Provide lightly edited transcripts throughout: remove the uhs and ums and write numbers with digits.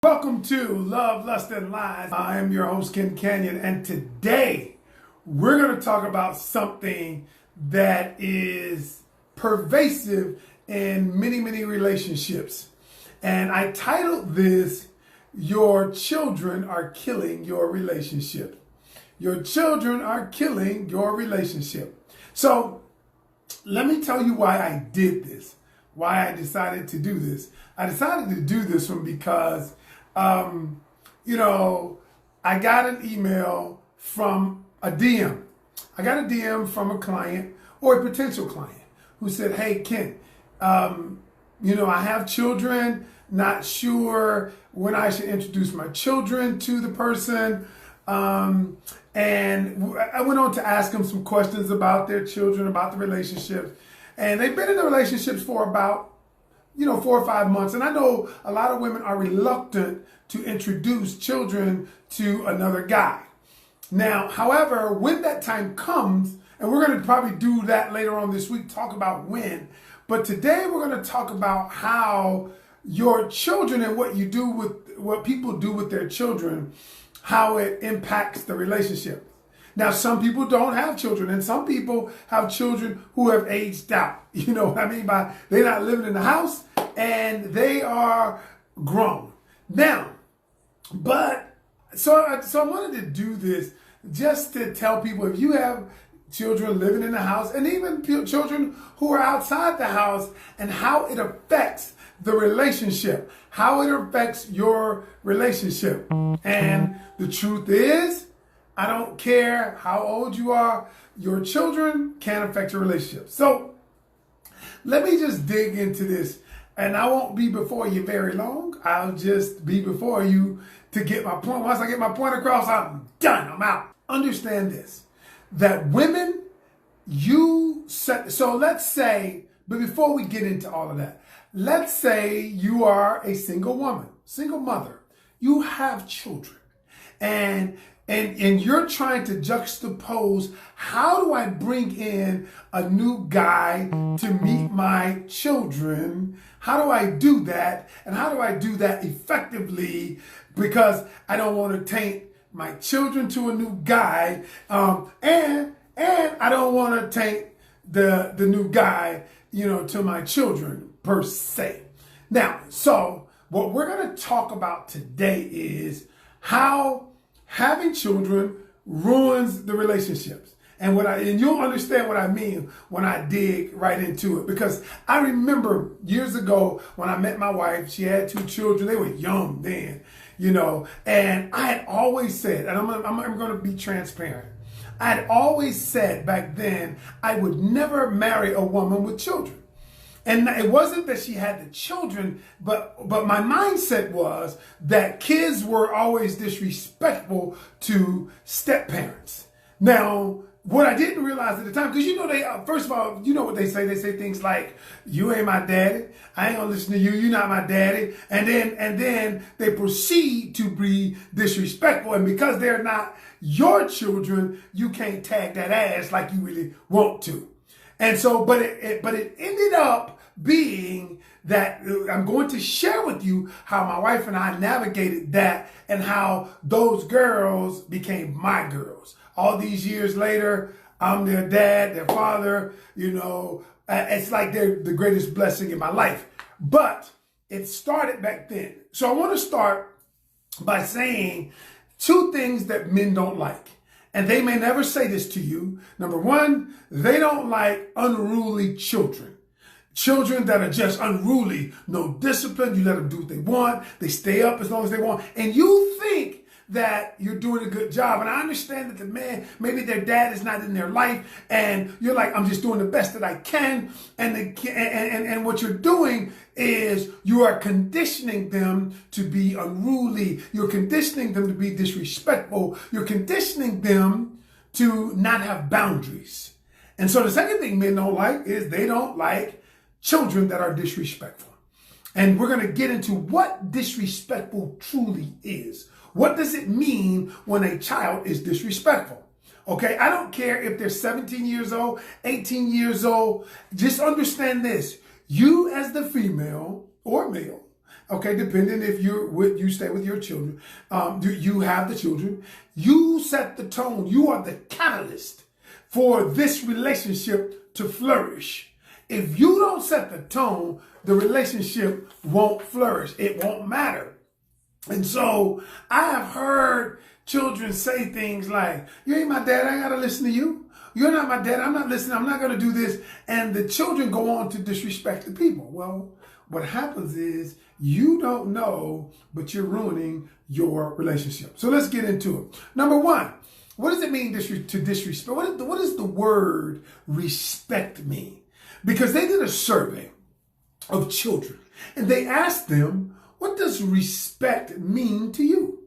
Welcome to Love, Lust, and Lies. I am your host, Ken Canion, and today we're going to talk about something that is pervasive in many relationships. And I titled this, Your Children Are Killing Your Relationship. Your children are killing your relationship. So let me tell you why I did this, why I decided to do this. I decided to do this one because I got an email from a DM. I got a DM from a client or a potential client who said, "Hey, Ken, I have children, not sure when I should introduce my children to the person." And I went on to ask them some questions about their children, about the relationships. And they've been in the relationships for about 4 or 5 months. And I know a lot of women are reluctant to introduce children to another guy. Now, however, when that time comes, and we're going to probably do that later on this week, talk about when, but today we're going to talk about how your children and what people do with their children, how it impacts the relationship. Now, some people don't have children, and some people have children who have aged out. You know what I mean by they're not living in the house and they are grown. Now, so I wanted to do this just to tell people, if you have children living in the house and even children who are outside the house, and how it affects the relationship, how it affects your relationship. And the truth is, I don't care how old you are, your children can affect your relationship. So let me just dig into this, and I won't be before you very long. I'll just be before you to get my point. Once I get my point across, I'm done. I'm out. Understand this, that women, so let's say, but before we get into all of that, let's say you are a single woman, single mother, you have children, and you're trying to juxtapose, how do I bring in a new guy to meet my children? How do I do that? And how do I do that effectively? Because I don't want to taint my children to a new guy. And I don't want to taint the new guy, to my children per se. Now, so what we're going to talk about today is how having children ruins the relationships. And you'll understand what I mean when I dig right into it. Because I remember years ago when I met my wife, she had 2 children. They were young then, and I had always said, and I'm going to be transparent. I had always said back then, I would never marry a woman with children. And it wasn't that she had the children, but my mindset was that kids were always disrespectful to step parents. Now, what I didn't realize at the time, because they first of all, you know what they say? They say things like, "You ain't my daddy. I ain't gonna listen to you. You're not my daddy." And then they proceed to be disrespectful. And because they're not your children, you can't tag that ass like you really want to. And so, but it ended up being that I'm going to share with you how my wife and I navigated that, and how those girls became my girls. All these years later, I'm their dad, their father, it's like they're the greatest blessing in my life. But it started back then. So I want to start by saying 2 things that men don't like. And they may never say this to you. Number 1, they don't like unruly children. Children that are just unruly, no discipline. You let them do what they want. They stay up as long as they want. And you think that you're doing a good job. And I understand that the man, maybe their dad is not in their life, and you're like, I'm just doing the best that I can. And what you're doing is you are conditioning them to be unruly. You're conditioning them to be disrespectful. You're conditioning them to not have boundaries. And so the second thing men don't like is they don't like children that are disrespectful. And we're going to get into what disrespectful truly is. What does it mean when a child is disrespectful? Okay, I don't care if they're 17 years old, 18 years old. Just understand this. You as the female or male Okay, depending if you stay with your children, you have the children. You set the tone. You are the catalyst for this relationship to flourish. If you don't set the tone, the relationship won't flourish. It won't matter. And so I have heard children say things like, "You ain't my dad, I ain't got to listen to you. You're not my dad, I'm not listening, I'm not going to do this." And the children go on to disrespect the people. Well, what happens is you don't know, but you're ruining your relationship. So let's get into it. Number one, what does it mean to disrespect? What does the word respect mean? Because they did a survey of children and they asked them, what does respect mean to you?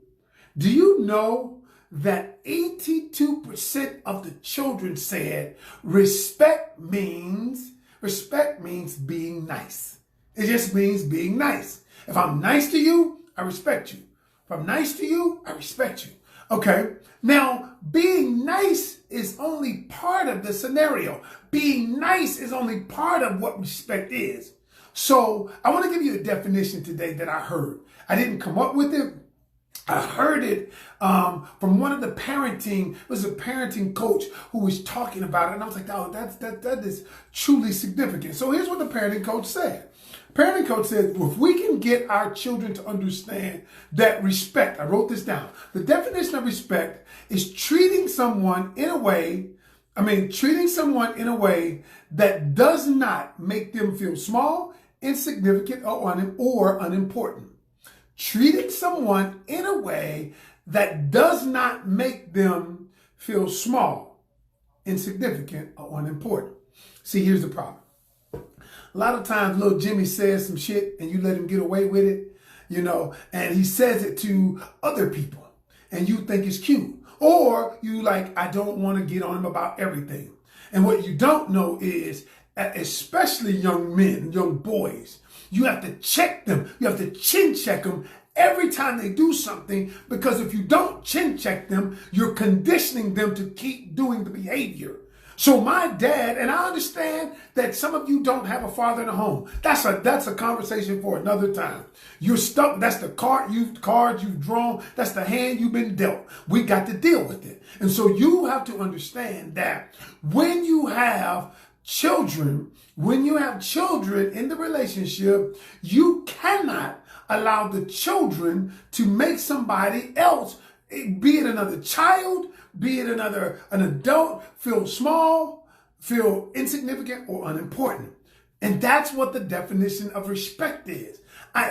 Do you know that 82% of the children said respect means being nice. It just means being nice. If I'm nice to you, I respect you. If I'm nice to you, I respect you. Okay. Now, being nice is only part of the scenario. Being nice is only part of what respect is. So I want to give you a definition today that I heard. I didn't come up with it. I heard it from one of the it was a parenting coach who was talking about it. And I was like, oh, that is truly significant. So here's what the parenting coach said. Parenting coach said, well, if we can get our children to understand that respect, I wrote this down. The definition of respect is treating someone in a way that does not make them feel small, insignificant, or unimportant. Treating someone in a way that does not make them feel small, insignificant, or unimportant. See, here's the problem. A lot of times little Jimmy says some shit and you let him get away with it, and he says it to other people and you think it's cute. Or you like, I don't want to get on him about everything. And what you don't know is, especially young men, young boys, you have to check them. You have to chin check them every time they do something, because if you don't chin check them, you're conditioning them to keep doing the behavior. So my dad, and I understand that some of you don't have a father in the home. That's a conversation for another time. You're stuck. That's the cards you've drawn. That's the hand you've been dealt. We got to deal with it. And so you have to understand that when you have children in the relationship, you cannot allow the children to make somebody else, be it another child, be it an adult, feel small, feel insignificant, or unimportant. And that's what the definition of respect is.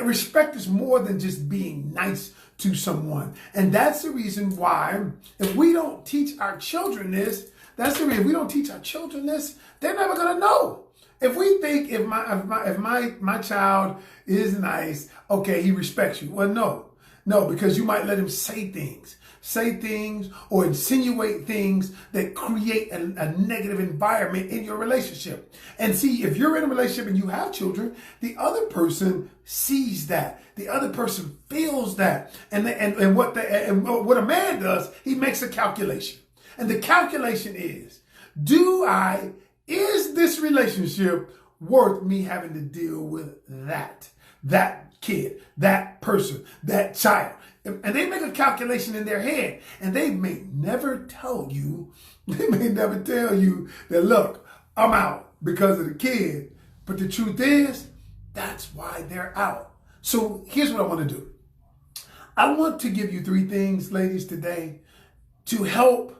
Respect is more than just being nice to someone. And that's the reason why, if we don't teach our children this, they're never going to know. If we think if my child is nice, okay, he respects you. Well, no, because you might let him say things or insinuate things that create a negative environment in your relationship. And see, if you're in a relationship and you have children, the other person sees that. The other person feels that. And what a man does, he makes a calculation. And the calculation is this relationship worth me having to deal with that kid, that person, that child? And they make a calculation in their head, and they may never tell you that, look, I'm out because of the kid. But the truth is, that's why they're out. So here's what I want to do. I want to give you 3 things, ladies, today to help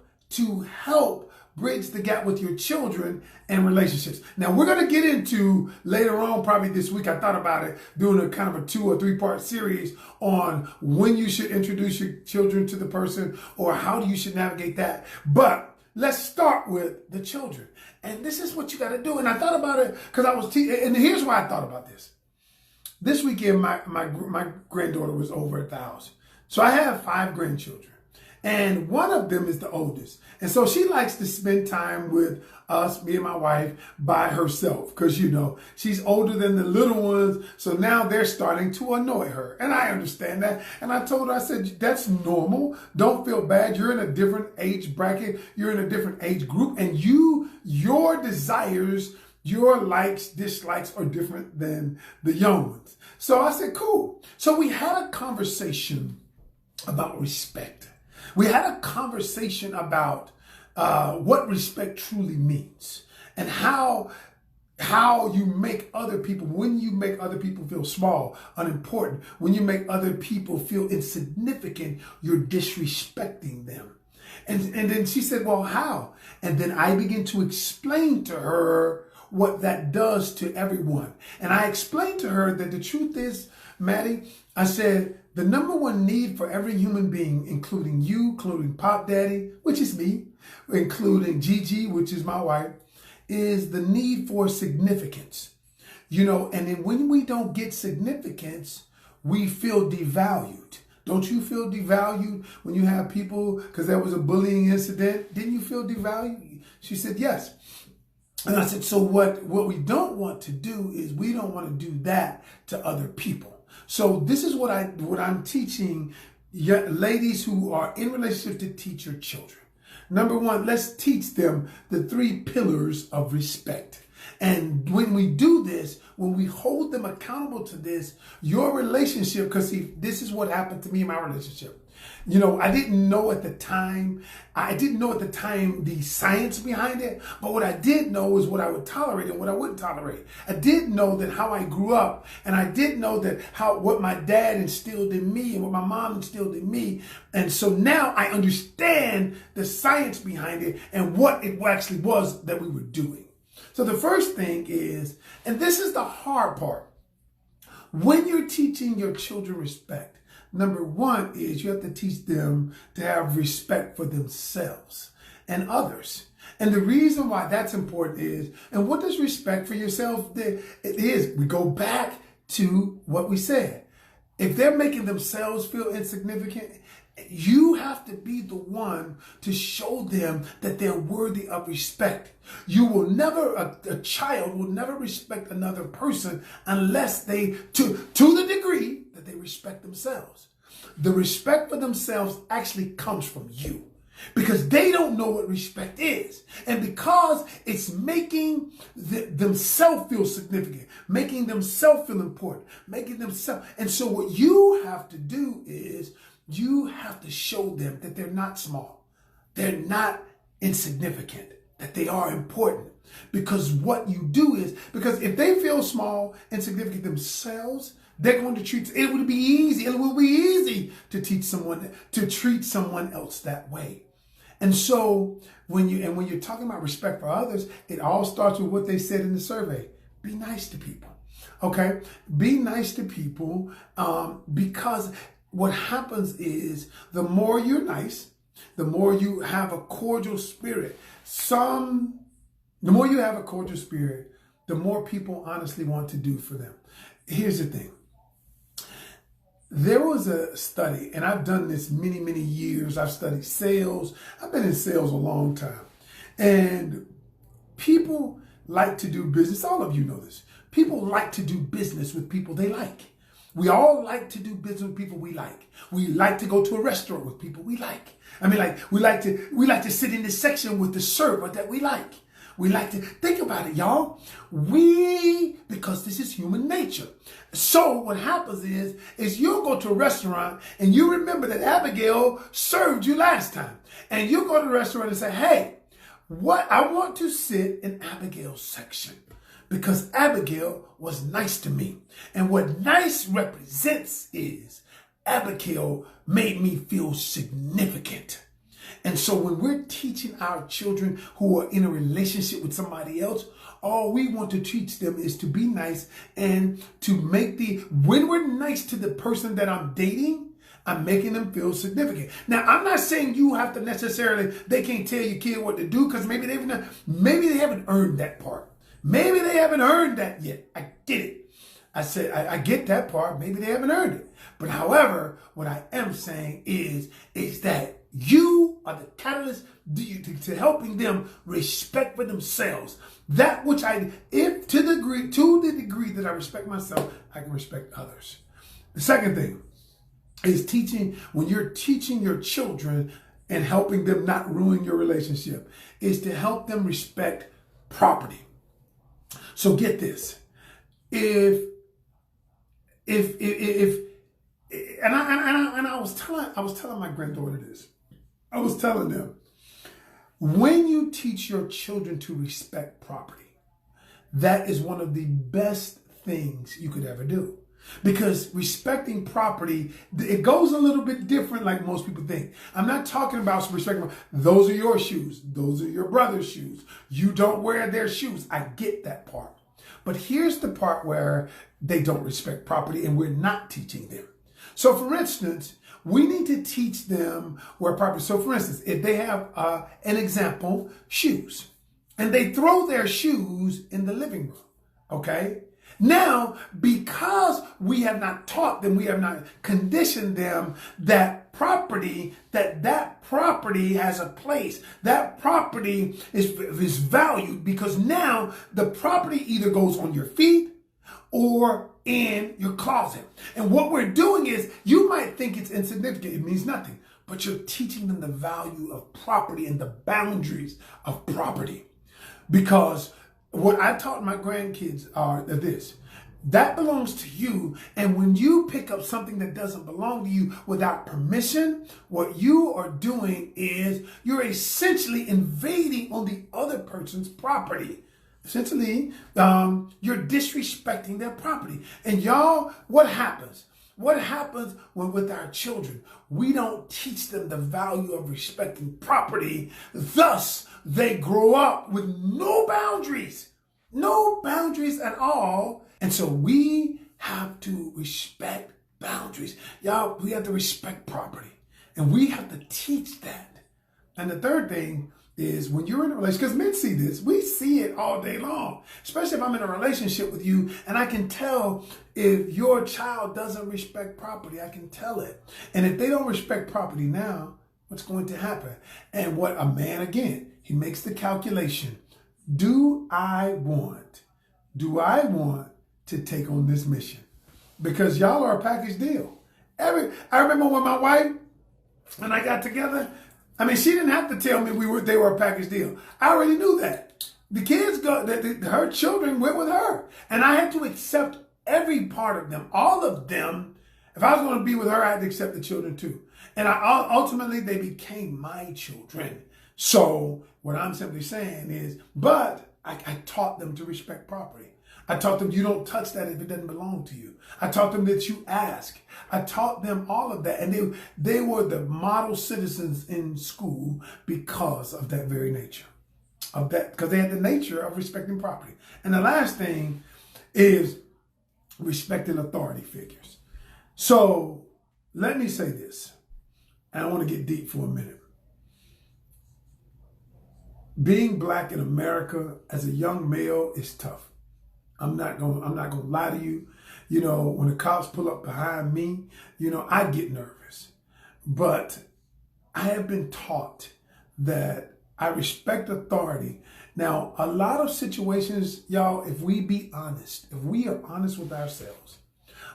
bridge the gap with your children and relationships. Now, we're going to get into later on, probably this week, I thought about it, doing a kind of a 2 or 3 part series on when you should introduce your children to the person or how you should navigate that. But let's start with the children. And this is what you got to do. And I thought about it because I was teaching, and here's why I thought about this. This weekend, my granddaughter was over at the house. So I have 5 grandchildren. And one of them is the oldest. And so she likes to spend time with us, me and my wife, by herself. Because, she's older than the little ones. So now they're starting to annoy her. And I understand that. And I told her, I said, that's normal. Don't feel bad. You're in a different age bracket. You're in a different age group. And your desires Your likes, dislikes are different than the young ones. So I said, cool. So we had a conversation about respect. We had a conversation about what respect truly means and how you make other people, when you make other people feel small, unimportant, when you make other people feel insignificant, you're disrespecting them. And then she said, well, how? And then I began to explain to her what that does to everyone. And I explained to her that the truth is, Maddie, I said, the number one need for every human being, including you, including Pop Daddy, which is me, including Gigi, which is my wife, is the need for significance. You know, and then when we don't get significance, we feel devalued. Don't you feel devalued when you have people, because there was a bullying incident, didn't you feel devalued? She said, yes. And I said, so what we don't want to do is we don't want to do that to other people. So this is what I'm teaching ladies who are in relationship to teach your children. Number one, let's teach them the 3 pillars of respect. And when we do this, when we hold them accountable to this, your relationship, because see, this is what happened to me in my relationship. You know, I didn't know at the time the science behind it, but what I did know is what I would tolerate and what I wouldn't tolerate. I did know that how I grew up, and I did know that what my dad instilled in me and what my mom instilled in me. And so now I understand the science behind it and what it actually was that we were doing. So the first thing is, and this is the hard part, when you're teaching your children respect, number one is you have to teach them to have respect for themselves and others. And the reason why that's important is, and what does respect for yourself do? It is, we go back to what we said. If they're making themselves feel insignificant, you have to be the one to show them that they're worthy of respect. You will never, a child will never respect another person unless they, to the degree that they respect themselves. The respect for themselves actually comes from you, because they don't know what respect is. And because it's making themselves feel significant, making themselves feel important, making themselves. And so what you have to do is you have to show them that they're not small. They're not insignificant, that they are important. Because what you do is, because if they feel small, insignificant themselves, they're going to treat, it will be easy to teach someone, to treat someone else that way. And so when you're talking about respect for others, it all starts with what they said in the survey. Be nice to people. Okay? Be nice to people, because what happens is the more you're nice, the more you have a cordial spirit. The more you have a cordial spirit, the more people honestly want to do for them. Here's the thing. There was a study, and I've done this many, many years. I've studied sales. I've been in sales a long time. And people like to do business. All of you know this. People like to do business with people they like. We all like to do business with people we like. We like to go to a restaurant with people we like. I mean, like we like to sit in this section with the server that we like. We like to think about it, y'all. Because this is human nature. So what happens is you'll go to a restaurant and you remember that Abigail served you last time. And you go to the restaurant and say, hey, I want to sit in Abigail's section, because Abigail was nice to me. And what nice represents is Abigail made me feel significant. And so when we're teaching our children who are in a relationship with somebody else, all we want to teach them is to be nice, and to when we're nice to the person that I'm dating, I'm making them feel significant. Now, I'm not saying you have to necessarily, they can't tell your kid what to do, because maybe they haven't earned that part. Maybe they haven't earned that yet. I get it. I said, I get that part. Maybe they haven't earned it. But however, what I am saying is that you are the catalyst to helping them respect for themselves. That which to the degree that I respect myself, I can respect others. The second thing is when you're teaching your children and helping them not ruin your relationship, is to help them respect property. So get this. If and I was telling my granddaughter this. I was telling them, when you teach your children to respect property, that is one of the best things you could ever do. Because respecting property, it goes a little bit different like most people think. I'm not talking about respecting, those are your shoes. Those are your brother's shoes. You don't wear their shoes. I get that part. But here's the part where they don't respect property and we're not teaching them. So for instance, we need to teach them where property. So for instance, if they have an example, shoes, and they throw their shoes in the living room, okay? Now, because we have not taught them, we have not conditioned them that property has a place. That property is valued, because now the property either goes on your feet or in your closet. And what we're doing is, you might think it's insignificant, it means nothing, but you're teaching them the value of property and the boundaries of property. Because what I taught my grandkids are this: that belongs to you. And when you pick up something that doesn't belong to you without permission, what you are doing is you're essentially invading on the other person's property. Essentially, you're disrespecting their property. And y'all, what happens? What happens with our children? We don't teach them the value of respecting property. Thus, they grow up with no boundaries at all. And so we have to respect boundaries. Y'all, we have to respect property. And we have to teach that. And the third thing is, when you're in a relationship, because men see this, we see it all day long, especially if I'm in a relationship with you and I can tell if your child doesn't respect property. I can tell it. And if they don't respect property now, what's going to happen? And what a man, again, he makes the calculation. Do I want to take on this mission? Because y'all are a package deal. I remember when my wife and I got together, I mean, she didn't have to tell me they were a package deal. I already knew that. The kids her children went with her. And I had to accept every part of them, all of them. If I was going to be with her, I had to accept the children too. And ultimately, they became my children. So what I'm simply saying is, but I taught them to respect property. I taught them you don't touch that if it doesn't belong to you. I taught them that you ask. I taught them all of that. And they were the model citizens in school because of that very nature. Because they had the nature of respecting property. And the last thing is respecting authority figures. So let me say this, and I want to get deep for a minute. Being black in America as a young male is tough. I'm not gonna lie to you. You know, when the cops pull up behind me, you know, I get nervous. But I have been taught that I respect authority. Now, a lot of situations, y'all, if we be honest, if we are honest with ourselves,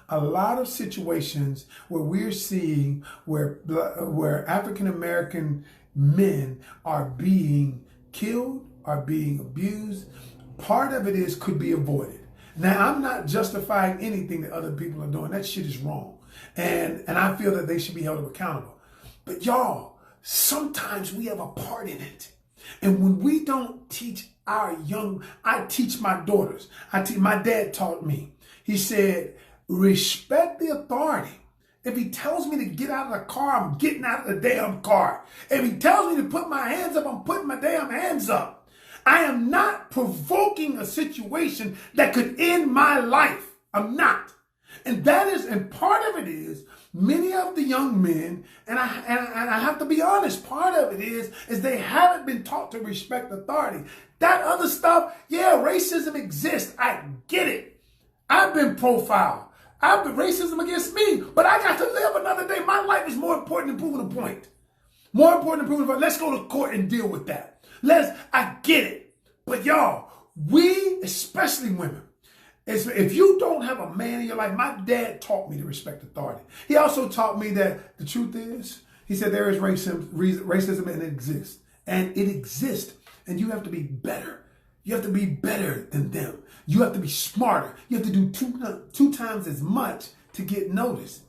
a lot of situations where we're seeing where African American men are being killed, are being abused, part of it could be avoided. Now, I'm not justifying anything that other people are doing. That shit is wrong. And I feel that they should be held accountable. But y'all, sometimes we have a part in it. And when we don't teach I teach my daughters. My dad taught me. He said, respect the authority. If he tells me to get out of the car, I'm getting out of the damn car. If he tells me to put my hands up, I'm putting my damn hands up. I am not provoking a situation that could end my life. I'm not. And part of it is many of the young men, and I have to be honest, part of it is they haven't been taught to respect authority. That other stuff, yeah, racism exists. I get it. I've been profiled. I've been racism against me, but I got to live another day. My life is more important than proving a point. More important than proving a point. Let's go to court and deal with that. I get it. But y'all, we, especially women, if you don't have a man in your life, my dad taught me to respect authority. He also taught me that the truth is, he said there is racism and it exists. And it exists. And you have to be better. You have to be better than them. You have to be smarter. You have to do two times as much to get noticed.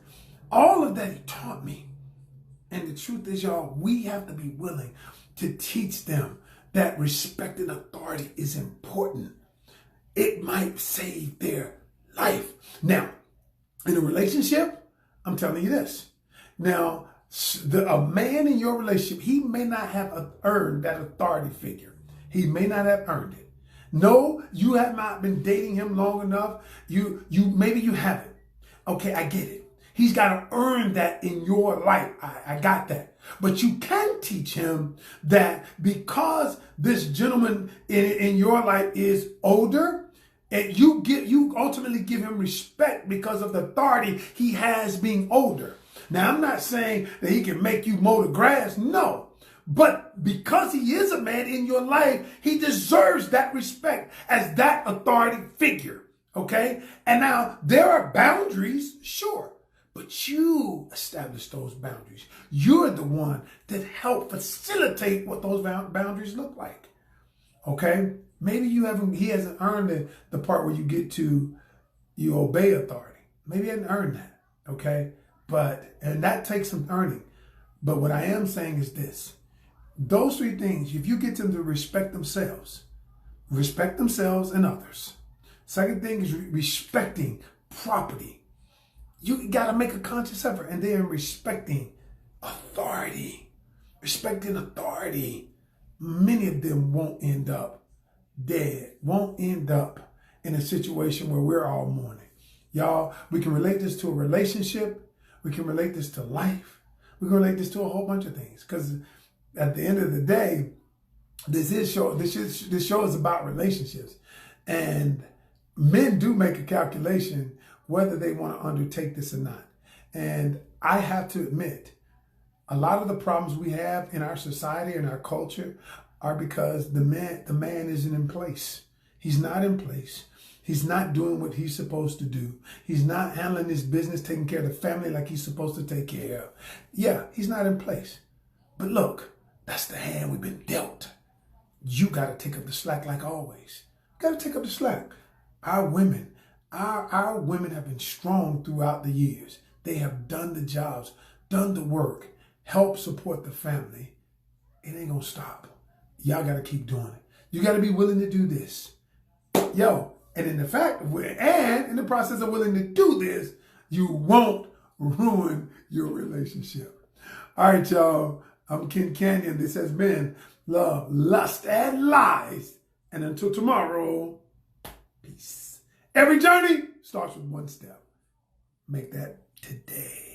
All of that he taught me. And the truth is, y'all, we have to be willing to teach them that respect and authority is important. It might save their life. Now, in a relationship, I'm telling you this. Now, a man in your relationship, he may not have earned that authority figure. He may not have earned it. No, you have not been dating him long enough. Maybe you haven't. Okay, I get it. He's got to earn that in your life. I got that. But you can teach him that because this gentleman in your life is older, and you ultimately give him respect because of the authority he has being older. Now, I'm not saying that he can make you mow the grass. No. But because he is a man in your life, he deserves that respect as that authority figure. Okay? And now there are boundaries, sure. But you establish those boundaries. You're the one that helped facilitate what those boundaries look like. Okay? Maybe he hasn't earned the part where you obey authority. Maybe he hasn't earned that. Okay? And that takes some earning. But what I am saying is this. Those three things, if you get them to respect themselves and others. Second thing is respecting property. You got to make a conscious effort. And then respecting authority. Respecting authority. Many of them won't end up dead. Won't end up in a situation where we're all mourning. Y'all, we can relate this to a relationship. We can relate this to life. We can relate this to a whole bunch of things. Because at the end of the day, this show is about relationships. And men do make a calculation whether they want to undertake this or not. And I have to admit, a lot of the problems we have in our society and our culture are because the man isn't in place. He's not in place. He's not doing what he's supposed to do. He's not handling his business, taking care of the family like he's supposed to take care of. Yeah, he's not in place. But look, that's the hand we've been dealt. You got to take up the slack like always. You got to take up the slack. Our women have been strong throughout the years. They have done the jobs, done the work, helped support the family. It ain't going to stop. Y'all got to keep doing it. You got to be willing to do this. Yo, and in the process of willing to do this, you won't ruin your relationship. All right, y'all. I'm Ken Canion. This has been Love, Lust, and Lies. And until tomorrow, peace. Every journey starts with one step. Make that today.